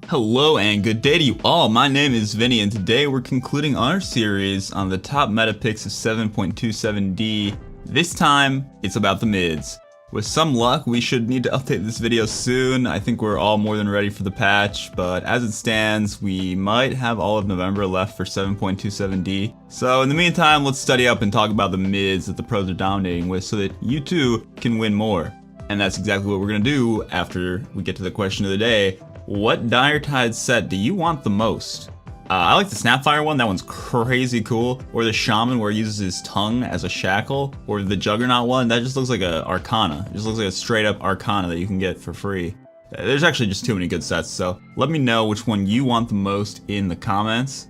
Hello and good day to you all, my name is Vinny and today we're concluding our series on the top meta picks of 7.27D. This time, it's about the mids. With some luck, we should need to update this video soon. I think we're all more than ready for the patch, but as it stands, we might have all of November left for 7.27D. So in the meantime, let's study up and talk about the mids that the pros are dominating with so that you too can win more. And that's exactly what we're gonna do after we get to the question of the day. What Dire Tide set do you want the most? I like the Snapfire one, that one's crazy cool. Or the Shaman where he uses his tongue as a shackle. Or the Juggernaut one, that just looks like a Arcana. It just looks like a straight up Arcana that you can get for free. There's actually just too many good sets, so let me know which one you want the most in the comments.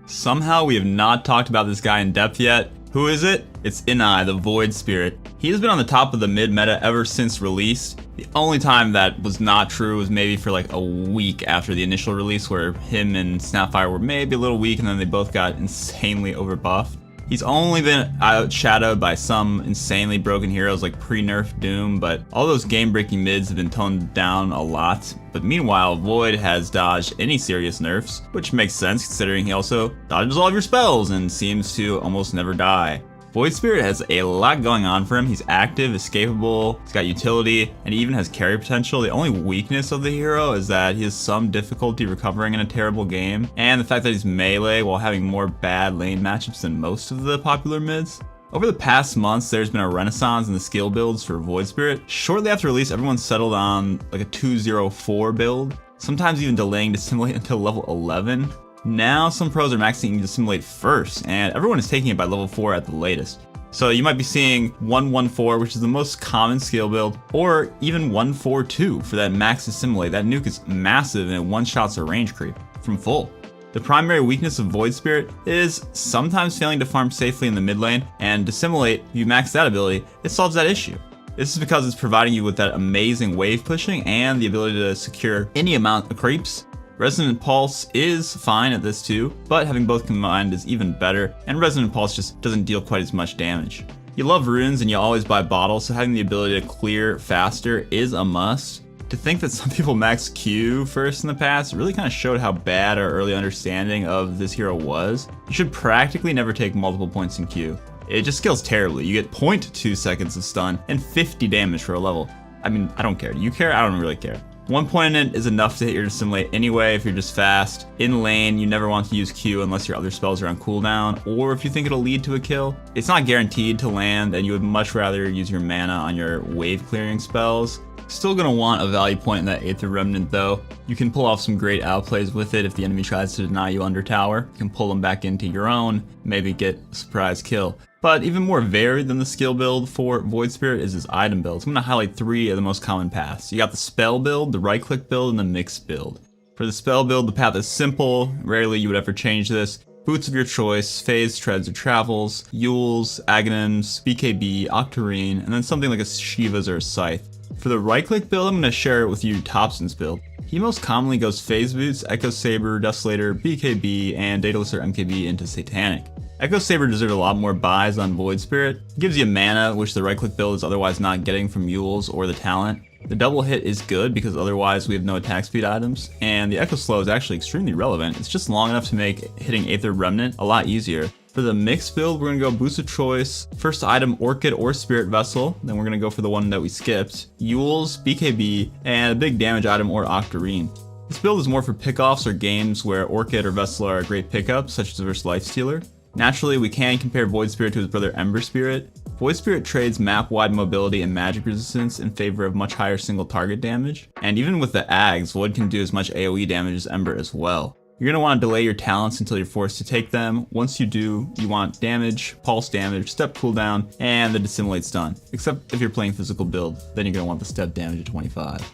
Somehow we have not talked about this guy in depth yet. Who is it? It's Inai, the Void Spirit. He has been on the top of the mid meta ever since release. The only time that was not true was maybe for like a week after the initial release where him and Snapfire were maybe a little weak and then they both got insanely overbuffed. He's only been outshadowed by some insanely broken heroes like pre-nerf Doom, but all those game-breaking mids have been toned down a lot. But meanwhile, Void has dodged any serious nerfs, which makes sense considering he also dodges all of your spells and seems to almost never die. Void Spirit has a lot going on for him. He's active, escapable, he's got utility, and he even has carry potential. The only weakness of the hero is that he has some difficulty recovering in a terrible game, and the fact that he's melee while having more bad lane matchups than most of the popular mids. Over the past months, there's been a renaissance in the skill builds for Void Spirit. Shortly after release, everyone settled on like a 204 build, sometimes even delaying to simulate until level 11. Now some pros are maxing to simulate first, and everyone is taking it by level 4 at the latest. So you might be seeing 114, which is the most common skill build, or even 142 for that max to simulate. That nuke is massive and it one-shots a range creep from full. The primary weakness of Void Spirit is sometimes failing to farm safely in the mid lane, and to simulate, if you max that ability, it solves that issue. This is because it's providing you with that amazing wave pushing and the ability to secure any amount of creeps. Resonant Pulse is fine at this too, but having both combined is even better, and Resonant Pulse just doesn't deal quite as much damage. You love runes and you always buy bottles, so having the ability to clear faster is a must. To think that some people max Q first in the past really kind of showed how bad our early understanding of this hero was. You should practically never take multiple points in Q. It just scales terribly. You get 0.2 seconds of stun and 50 damage for a level. I mean, I don't care. Do you care? I don't really care. 1 point in it is enough to hit your simulate anyway if you're just fast. In lane, you never want to use Q unless your other spells are on cooldown, or if you think it'll lead to a kill. It's not guaranteed to land, and you would much rather use your mana on your wave clearing spells. Still gonna want a value point in that Aether Remnant though. You can pull off some great outplays with it if the enemy tries to deny you under tower. You can pull them back into your own, maybe get a surprise kill. But even more varied than the skill build for Void Spirit is his item builds. I'm going to highlight 3 of the most common paths. You got the spell build, the right click build, and the mix build. For the spell build, the path is simple. Rarely you would ever change this. Boots of your choice, phase, treads, or travels, Yules, Aghanims, BKB, Octarine, and then something like a Shiva's or a Scythe. For the right click build, I'm going to share it with you Thompson's build. He most commonly goes phase boots, Echo Saber, Desolator, BKB, and Daedalus or MKB into Satanic. Echo Saber deserves a lot more buys on Void Spirit. It gives you mana, which the right click build is otherwise not getting from Yules or the talent. The double hit is good because otherwise we have no attack speed items, and the Echo Slow is actually extremely relevant. It's just long enough to make hitting Aether Remnant a lot easier. For the mix build, we're going to go Boost of Choice, first item Orchid or Spirit Vessel, then we're going to go for the one that we skipped, Yules, BKB, and a big damage item or Octarine. This build is more for pickoffs or games where Orchid or Vessel are a great pickup, such as versus Lifestealer. Naturally, we can compare Void Spirit to his brother Ember Spirit. Void Spirit trades map-wide mobility and magic resistance in favor of much higher single target damage. And even with the Ags, Void can do as much AoE damage as Ember as well. You're going to want to delay your talents until you're forced to take them. Once you do, you want damage, pulse damage, step cooldown, and the dissimulate stun. Except if you're playing physical build, then you're going to want the step damage at 25.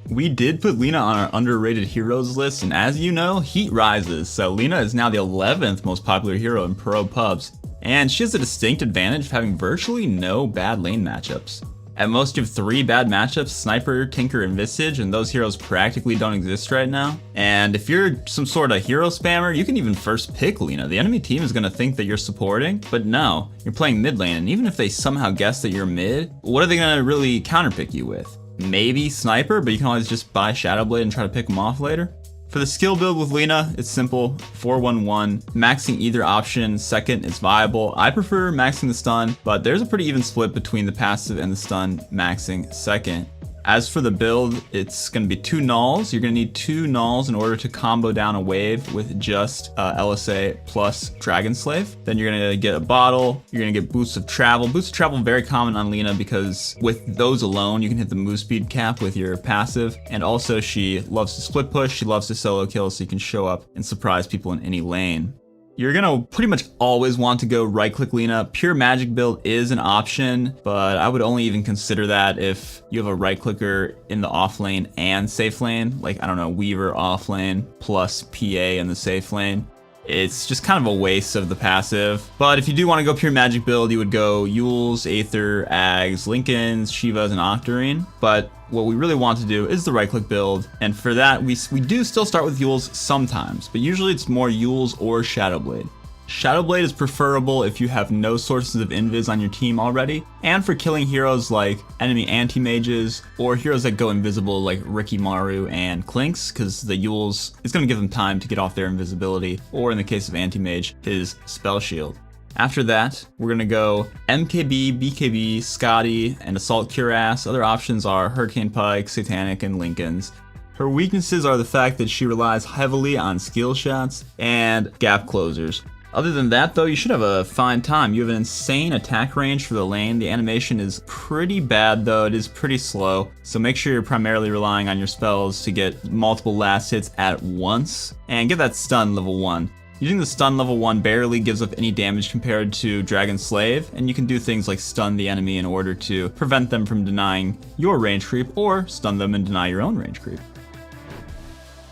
We did put Lina on our underrated heroes list, and as you know, heat rises, so Lina is now the 11th most popular hero in pro pubs, and she has a distinct advantage of having virtually no bad lane matchups. At most you have 3 bad matchups, Sniper, Tinker, and Visage, and those heroes practically don't exist right now. And if you're some sort of hero spammer, you can even first pick Lina. The enemy team is going to think that you're supporting, but no, you're playing mid lane, and even if they somehow guess that you're mid, what are they going to really counterpick you with? maybe Sniper, but you can always just buy Shadow Blade and try to pick them off later. For the skill build with Lina, it's simple, 4-1-1. Maxing either option second is viable. I prefer maxing the stun, but there's a pretty even split between the passive and the stun maxing second. As for the build, it's going to be 2 nulls. You're going to need 2 nulls in order to combo down a wave with just LSA plus Dragon Slave. Then you're going to get a bottle. You're going to get Boosts of Travel. Boosts of Travel very common on Lina because with those alone, you can hit the move speed cap with your passive. And also she loves to split push. She loves to solo kill, so you can show up and surprise people in any lane. You're gonna pretty much always want to go right-click Lina. Pure magic build is an option, but I would only even consider that if you have a right-clicker in the off lane and safe lane, like, I don't know, Weaver off lane plus PA in the safe lane. It's just kind of a waste of the passive. But if you do want to go pure magic build, you would go Eul's, Aether, Ags, Linken's, Shiva's, and Octarine. But what we really want to do is the right-click build, and for that, we do still start with Eul's sometimes, but usually it's more Eul's or Shadow Blade. Shadow Blade is preferable if you have no sources of invis on your team already, and for killing heroes like enemy anti-mages, or heroes that go invisible like Rikimaru and Clinks, because the Eul's is going to give them time to get off their invisibility, or in the case of anti-mage, his spell shield. After that, we're going to go MKB, BKB, Scotty, and Assault Cuirass. Other options are Hurricane Pike, Satanic, and Linken's. Her weaknesses are the fact that she relies heavily on skill shots and gap closers. Other than that though, you should have a fine time. You have an insane attack range for the lane. The animation is pretty bad though, it is pretty slow. So make sure you're primarily relying on your spells to get multiple last hits at once. And get that stun level 1. Using the stun level 1 barely gives up any damage compared to Dragon Slave, and you can do things like stun the enemy in order to prevent them from denying your range creep, or stun them and deny your own range creep.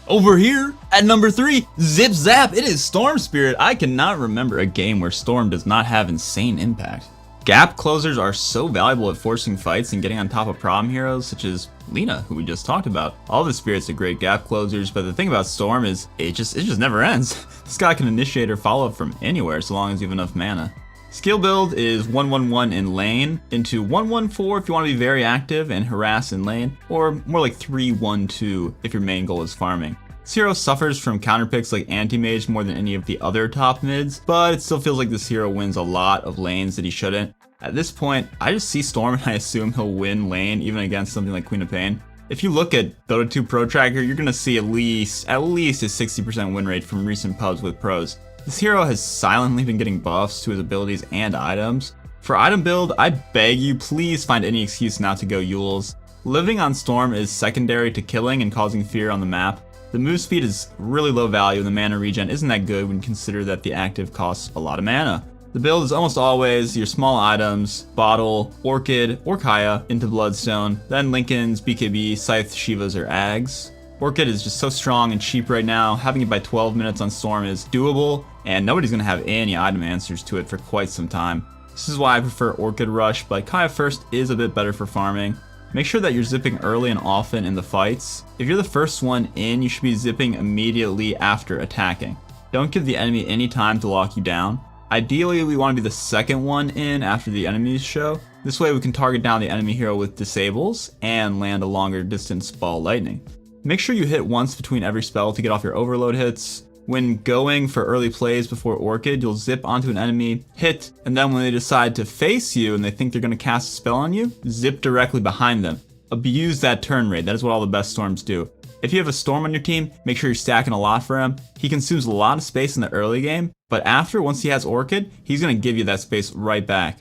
Over here, at number 3, Zip Zap, it is Storm Spirit. I cannot remember a game where Storm does not have insane impact. Gap closers are so valuable at forcing fights and getting on top of problem heroes such as Lina, who we just talked about. All the spirits are great gap closers, but the thing about Storm is it just never ends. This guy can initiate or follow up from anywhere so long as you have enough mana. Skill build is 1-1-1 in lane, into 1-1-4 if you want to be very active and harass in lane, or more like 3-1-2 if your main goal is farming. This hero suffers from counterpicks like Anti-Mage more than any of the other top mids, but it still feels like this hero wins a lot of lanes that he shouldn't. At this point, I just see Storm and I assume he'll win lane even against something like Queen of Pain. If you look at Dota 2 Pro Tracker, you're gonna see at least a 60% win rate from recent pubs with pros. This hero has silently been getting buffs to his abilities and items. For item build, I beg you, please find any excuse not to go Eul's. Living on Storm is secondary to killing and causing fear on the map. The move speed is really low value and the mana regen isn't that good when you consider that the active costs a lot of mana. The build is almost always your small items, Bottle, Orchid, or Kaya into Bloodstone, then Linken's, BKB, Scythe, Shivas, or Ags. Orchid is just so strong and cheap right now, having it by 12 minutes on Storm is doable, and nobody's going to have any item answers to it for quite some time. This is why I prefer Orchid Rush, but Kaya First is a bit better for farming. Make sure that you're zipping early and often in the fights. If you're the first one in, you should be zipping immediately after attacking. Don't give the enemy any time to lock you down. Ideally, we want to be the second one in after the enemies show. This way we can target down the enemy hero with disables and land a longer distance ball lightning. Make sure you hit once between every spell to get off your overload hits. When going for early plays before Orchid, you'll zip onto an enemy, hit, and then when they decide to face you and they think they're going to cast a spell on you, zip directly behind them. Abuse that turn rate, that is what all the best Storms do. If you have a Storm on your team, make sure you're stacking a lot for him. He consumes a lot of space in the early game, but after, once he has Orchid, he's going to give you that space right back.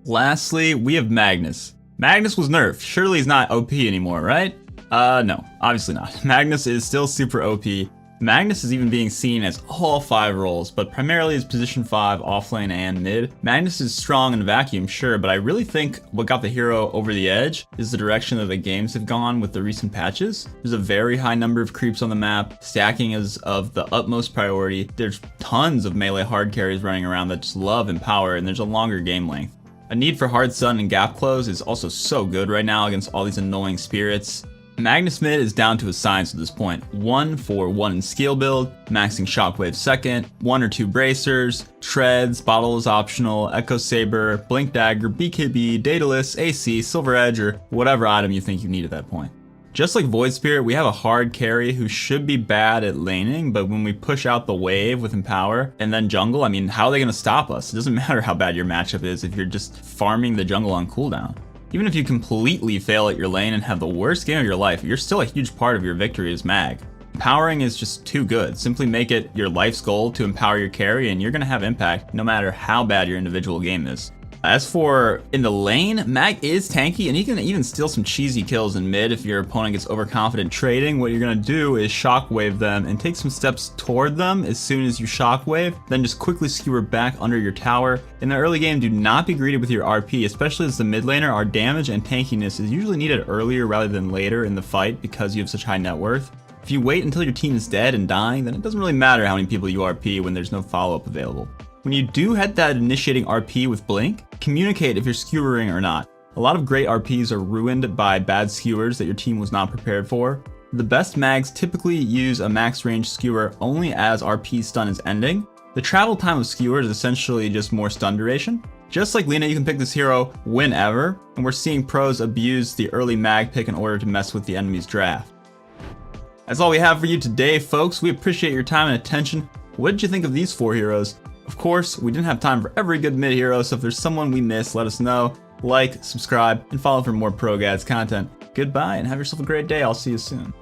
Lastly, we have Magnus. Magnus was nerfed. Surely he's not OP anymore, right? No, obviously not. Magnus is still super OP. Magnus is even being seen as all 5 roles, but primarily as position 5, offlane, and mid. Magnus is strong in vacuum, sure, but I really think what got the hero over the edge is the direction that the games have gone with the recent patches. There's a very high number of creeps on the map, stacking is of the utmost priority, there's tons of melee hard carries running around that just love and power, and there's a longer game length. A need for hard stun and gap close is also so good right now against all these annoying spirits. Magnus Mid is down to a science at this point. 1 for 1 in skill build, maxing Shockwave second, 1 or 2 bracers, Treads, Bottle is optional, Echo Saber, Blink Dagger, BKB, Daedalus, AC, Silver Edge, or whatever item you think you need at that point. Just like Void Spirit, we have a hard carry who should be bad at laning, but when we push out the wave with Empower and then jungle, I mean, how are they going to stop us? It doesn't matter how bad your matchup is if you're just farming the jungle on cooldown. Even if you completely fail at your lane and have the worst game of your life, you're still a huge part of your victory as Mag. Empowering is just too good. Simply make it your life's goal to empower your carry and you're going to have impact no matter how bad your individual game is. As for in the lane, Mag is tanky and he can even steal some cheesy kills in mid if your opponent gets overconfident trading. What you're going to do is shockwave them and take some steps toward them as soon as you shockwave, then just quickly skewer back under your tower. In the early game, do not be greedy with your RP, especially as the mid laner. Our damage and tankiness is usually needed earlier rather than later in the fight because you have such high net worth. If you wait until your team is dead and dying, then it doesn't really matter how many people you RP when there's no follow-up available. When you do hit that initiating RP with Blink, communicate if you're skewering or not. A lot of great RPs are ruined by bad skewers that your team was not prepared for. The best mags typically use a max range skewer only as RP stun is ending. The travel time of skewer is essentially just more stun duration. Just like Lina, you can pick this hero whenever, and we're seeing pros abuse the early mag pick in order to mess with the enemy's draft. That's all we have for you today, folks. We appreciate your time and attention. What did you think of these 4 heroes? Of course, we didn't have time for every good mid hero, so if there's someone we missed, let us know. Like, subscribe, and follow for more ProGads content. Goodbye, and have yourself a great day. I'll see you soon.